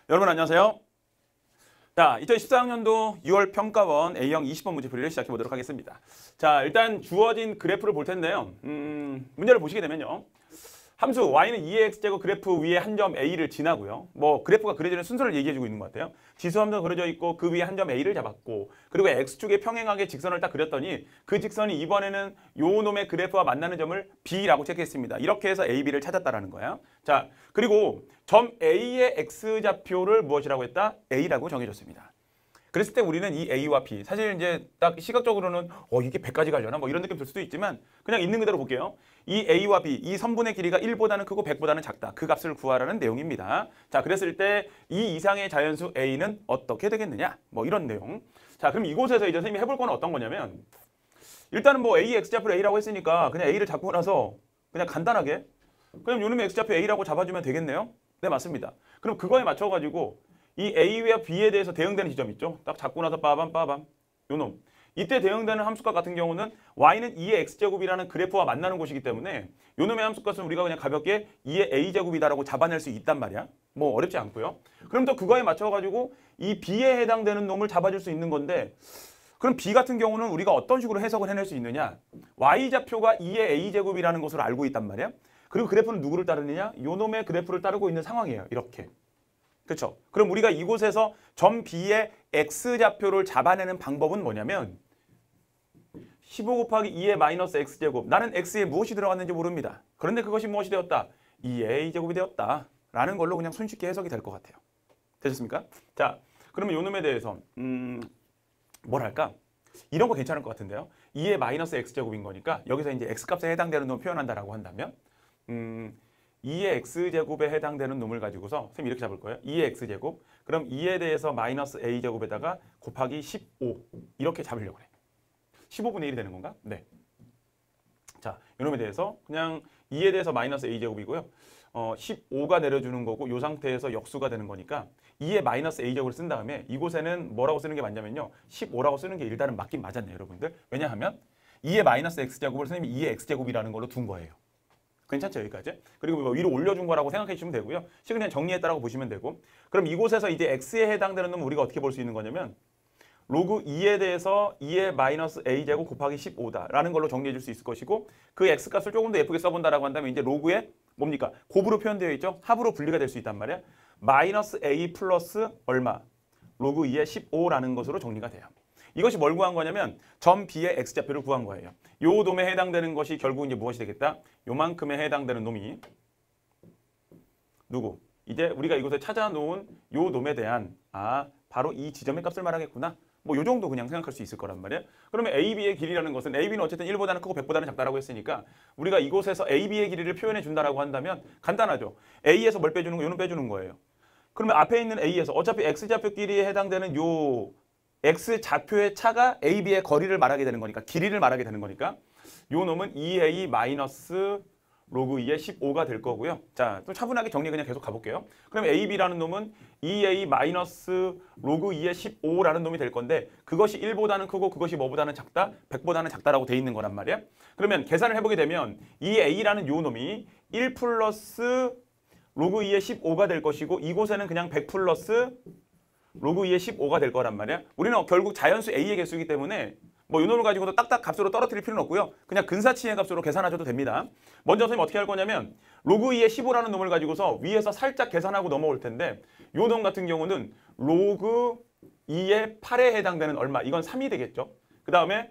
여러분 안녕하세요. 자, 2014학년도 6월 평가원 A형 20번 문제풀이를 시작해 보도록 하겠습니다. 자, 일단 주어진 그래프를 볼 텐데요. 문제를 보시게 되면요. 함수 y는 2의 x제곱 그래프 위에 한 점 A를 지나고요. 뭐 그래프가 그려지는 순서를 얘기해주고 있는 것 같아요. 지수 함수가 그려져 있고 그 위에 한 점 A를 잡았고 그리고 x축에 평행하게 직선을 딱 그렸더니 그 직선이 이번에는 요 놈의 그래프와 만나는 점을 B라고 체크했습니다. 이렇게 해서 A, B를 찾았다라는 거야. 자, 그리고 점 A의 x좌표를 무엇이라고 했다? A라고 정해줬습니다. 그랬을 때 우리는 이 A와 B, 사실 이제 딱 시각적으로는 이게 100까지 가려나? 뭐 이런 느낌 들 수도 있지만 그냥 있는 그대로 볼게요. 이 A와 B, 이 선분의 길이가 1보다는 크고 100보다는 작다. 그 값을 구하라는 내용입니다. 자, 그랬을 때 이 이상의 자연수 A는 어떻게 되겠느냐? 뭐 이런 내용. 자, 그럼 이곳에서 이제 선생님이 해볼 거는 어떤 거냐면 일단은 뭐 A, X좌표 A라고 했으니까 그냥 A를 잡고 나서 그냥 간단하게 그냥 요놈의 X좌표 A라고 잡아주면 되겠네요? 네, 맞습니다. 그럼 그거에 맞춰가지고 이 A와 B에 대해서 대응되는 지점 있죠? 딱 잡고 나서 빠밤 요놈. 이때 대응되는 함수값 같은 경우는 y는 2의 x제곱이라는 그래프와 만나는 곳이기 때문에 요놈의 함수값은 우리가 그냥 가볍게 2의 a제곱이다라고 잡아낼 수 있단 말이야. 뭐 어렵지 않고요. 그럼 또 그거에 맞춰가지고 이 b에 해당되는 놈을 잡아줄 수 있는 건데 그럼 b 같은 경우는 우리가 어떤 식으로 해석을 해낼 수 있느냐? y좌표가 2의 a제곱이라는 것을 알고 있단 말이야. 그리고 그래프는 누구를 따르느냐? 요놈의 그래프를 따르고 있는 상황이에요. 이렇게. 그렇죠? 그럼 우리가 이곳에서 점 B의 X좌표를 잡아내는 방법은 뭐냐면 15 곱하기 2의 마이너스 X제곱. 나는 X에 무엇이 들어갔는지 모릅니다. 그런데 그것이 무엇이 되었다? 2의 A제곱이 되었다. 라는 걸로 그냥 손쉽게 해석이 될 것 같아요. 되셨습니까? 자, 그러면 요 놈에 대해서 뭐랄까? 이런 거 괜찮을 것 같은데요. 2의 마이너스 X제곱인 거니까 여기서 이제 X값에 해당되는 놈을 표현한다라고 한다면 2의 x제곱에 해당되는 놈을 가지고서 선생님 이렇게 잡을 거예요. 2의 x제곱. 그럼 2에 대해서 마이너스 a제곱에다가 곱하기 15 이렇게 잡으려고 해. 15분의 1이 되는 건가? 네. 자, 이놈에 대해서 그냥 2에 대해서 마이너스 a제곱이고요. 15가 내려주는 거고 이 상태에서 역수가 되는 거니까 2의 마이너스 a제곱을 쓴 다음에 이곳에는 뭐라고 쓰는 게 맞냐면요. 15라고 쓰는 게 일단은 맞긴 맞았네요. 여러분들. 왜냐하면 2의 마이너스 x제곱을 선생님이 2의 x제곱이라는 걸로 둔 거예요. 괜찮죠? 여기까지. 그리고 뭐 위로 올려준 거라고 생각해 주시면 되고요. 식은 그냥 정리했다라고 보시면 되고. 그럼 이곳에서 이제 x에 해당되는 놈은 우리가 어떻게 볼 수 있는 거냐면 로그 2에 대해서 2의 마이너스 a제곱 곱하기 15다라는 걸로 정리해 줄 수 있을 것이고 그 x값을 조금 더 예쁘게 써본다라고 한다면 이제 로그에 뭡니까? 곱으로 표현되어 있죠? 합으로 분리가 될 수 있단 말이야. 마이너스 a 플러스 얼마? 로그 2의 15라는 것으로 정리가 돼요. 이것이 뭘 구한 거냐면 점 B의 X좌표를 구한 거예요. 요 놈에 해당되는 것이 결국 이제 무엇이 되겠다? 요만큼에 해당되는 놈이 누구? 이제 우리가 이곳에 찾아놓은 요 놈에 대한 바로 이 지점의 값을 말하겠구나. 뭐 요 정도 그냥 생각할 수 있을 거란 말이야. 그러면 AB의 길이라는 것은 AB는 어쨌든 1보다는 크고 100보다는 작다라고 했으니까 우리가 이곳에서 AB의 길이를 표현해 준다라고 한다면 간단하죠. A에서 뭘 빼주는 거? 요는 빼주는 거예요. 그러면 앞에 있는 A에서 어차피 X좌표 길이에 해당되는 요 X좌표의 차가 AB의 거리를 말하게 되는 거니까 길이를 말하게 되는 거니까 요 놈은 2A 마이너스 로그 2의 15가 될 거고요. 자, 또 차분하게 정리 그냥 계속 가볼게요. 그럼 AB라는 놈은 2A 마이너스 로그 2의 15라는 놈이 될 건데 그것이 1보다는 크고 그것이 뭐보다는 작다? 100보다는 작다라고 돼 있는 거란 말이야. 그러면 계산을 해보게 되면 2A라는 요 놈이 1 플러스 로그 2의 15가 될 것이고 이곳에는 그냥 100 플러스 로그 2의 15가 될 거란 말이야. 우리는 결국 자연수 A의 개수이기 때문에 뭐 이 놈을 가지고도 딱딱 값으로 떨어뜨릴 필요는 없고요. 그냥 근사치의 값으로 계산하셔도 됩니다. 먼저 선생님 어떻게 할 거냐면 로그 2의 15라는 놈을 가지고서 위에서 살짝 계산하고 넘어올 텐데 요 놈 같은 경우는 로그 2의 8에 해당되는 얼마? 이건 3이 되겠죠. 그 다음에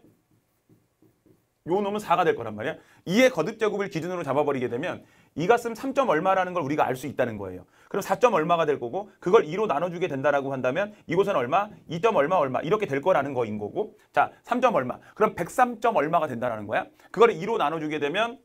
요 놈은 4가 될 거란 말이야. 2의 거듭제곱을 기준으로 잡아버리게 되면 이 값은 3점 얼마라는 걸 우리가 알 수 있다는 거예요. 그럼 4점 얼마가 될 거고 그걸 2로 나눠주게 된다라고 한다면 이곳은 얼마? 2점 얼마 이렇게 될 거라는 거인 거고 자 3점 얼마 그럼 103점 얼마가 된다는 거야. 그걸 2로 나눠주게 되면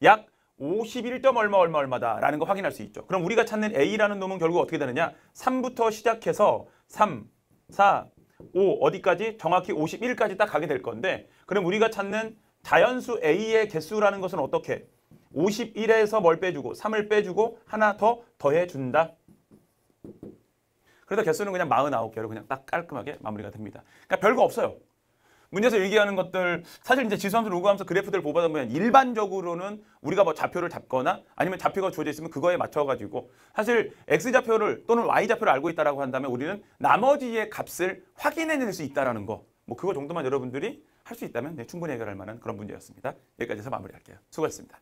약 51점 얼마다라는 거 확인할 수 있죠. 그럼 우리가 찾는 A라는 놈은 결국 어떻게 되느냐 3부터 시작해서 3, 4, 5 어디까지? 정확히 51까지 딱 가게 될 건데 그럼 우리가 찾는 자연수 A의 개수라는 것은 어떻게? 51에서 뭘 빼주고 3을 빼주고 하나 더 더해준다. 그래서 개수는 그냥 49개로 그냥 딱 깔끔하게 마무리가 됩니다. 그러니까 별거 없어요. 문제에서 얘기하는 것들 사실 이제 지수함수, 로그함수 그래프들 보다 보면 일반적으로는 우리가 뭐 좌표를 잡거나 아니면 좌표가 주어져 있으면 그거에 맞춰가지고 사실 X좌표를 또는 Y좌표를 알고 있다라고 한다면 우리는 나머지의 값을 확인해낼 수 있다라는 거. 뭐 그거 정도만 여러분들이 할 수 있다면 네, 충분히 해결할 만한 그런 문제였습니다. 여기까지 해서 마무리할게요. 수고하셨습니다.